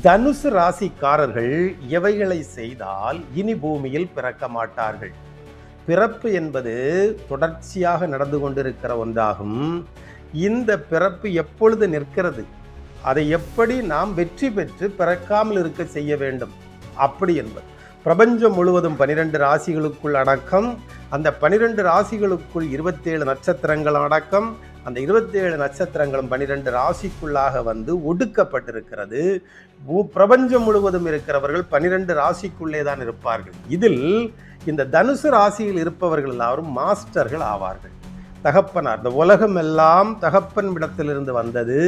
தனுசு ராசிக்காரர்கள் எவைகளை செய்தால் இனி பூமியில் பிறக்க மாட்டார்கள்? பிறப்பு என்பது தொடர்ச்சியாக நடந்து கொண்டிருக்கிற ஒன்றாகும். இந்த பிறப்பு எப்பொழுது நிற்கிறது, அதை எப்படி நாம் வெற்றி பெற்று பிறக்காமல் இருக்க செய்ய வேண்டும் அப்படி என்பது பிரபஞ்சம் முழுவதும் 12 ராசிகளுக்குள் அடக்கம். அந்த 12 ராசிகளுக்குள் 27 நட்சத்திரங்கள் அடக்கம். அந்த 27 நட்சத்திரங்களும் 12 ராசிக்குள்ளாக வந்து ஒடுக்கப்பட்டிருக்கிறது. பிரபஞ்சம் முழுவதும் இருக்கிறவர்கள் 12 ராசிக்குள்ளே தான் இருப்பார்கள். இதில் இந்த தனுசு ராசியில் இருப்பவர்கள் எல்லாரும் மாஸ்டர்கள் ஆவார்கள். தகப்பனார், இந்த உலகம் எல்லாம் தகப்பன் இடத்திலிருந்து வந்தது.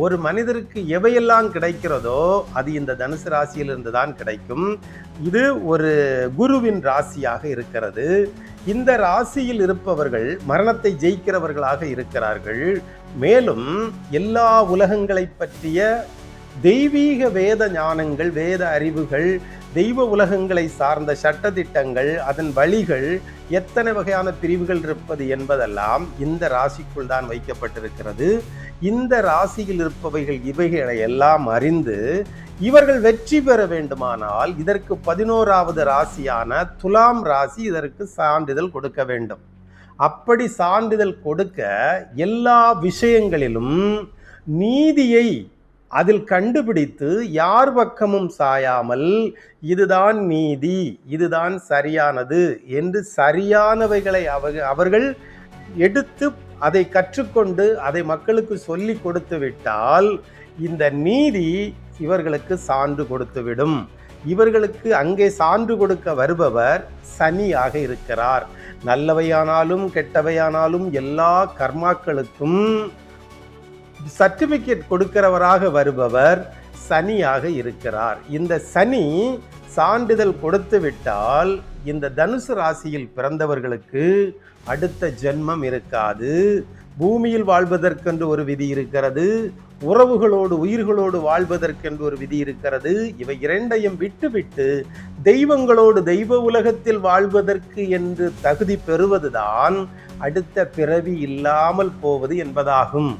ஒரு மனிதருக்கு எவையெல்லாம் கிடைக்கிறதோ அது இந்த தனுசு ராசியிலிருந்து தான் கிடைக்கும். இது ஒரு குருவின் ராசியாக இருக்கிறது. இந்த ராசியில் இருப்பவர்கள் மரணத்தை ஜெயிக்கிறவர்களாக இருக்கிறார்கள். மேலும் எல்லா உலகங்களை பற்றிய தெய்வீக வேத ஞானங்கள், வேத அறிவுகள், தெய்வ உலகங்களை சார்ந்த சட்டதிட்டங்கள், அதன் வழிகள், எத்தனை வகையான பிரிவுகள் இருப்பது என்பதெல்லாம் இந்த ராசிக்குள் தான் வைக்கப்பட்டிருக்கிறது. இந்த ராசியில் இருப்பவைகள் இவைகளை எல்லாம் அறிந்து இவர்கள் வெற்றி பெற வேண்டுமானால் இதற்கு 11வது ராசியான துலாம் ராசி இதற்கு சான்றிதழ் கொடுக்க வேண்டும். அப்படி சான்றிதழ் கொடுக்க எல்லா விஷயங்களிலும் நீதியை அதில் கண்டுபிடித்து யார் பக்கமும் சாயாமல் இதுதான் நீதி, இதுதான் சரியானது என்று சரியானவைகளை அவர்கள் எடுத்து அதை கற்றுக்கொண்டு அதை மக்களுக்கு சொல்லி கொடுத்து விட்டால் இந்த நீதி இவர்களுக்கு சான்று கொடுத்துவிடும். இவர்களுக்கு அங்கே சான்று கொடுக்க வருபவர் சனியாக இருக்கிறார். நல்லவையானாலும் கெட்டவையானாலும் எல்லா கர்மாக்களுக்கும் சர்டிபிகேட் கொடுக்கிறவராக வருபவர் சனியாக இருக்கிறார். இந்த சனி சான்றிதழ் கொடுத்து விட்டால் இந்த தனுசு ராசியில் பிறந்தவர்களுக்கு அடுத்த ஜென்மம் இருக்காது. பூமியில் வாழ்வதற்கென்று ஒரு விதி இருக்கிறது, உறவுகளோடு உயிர்களோடு வாழ்வதற்கென்று ஒரு விதி இருக்கிறது. இவை இரண்டையும் விட்டுவிட்டு தெய்வங்களோடு தெய்வ உலகத்தில் வாழ்வதற்கு என்று தகுதி பெறுவதுதான் அடுத்த பிறவி இல்லாமல் போவது என்பதாகும்.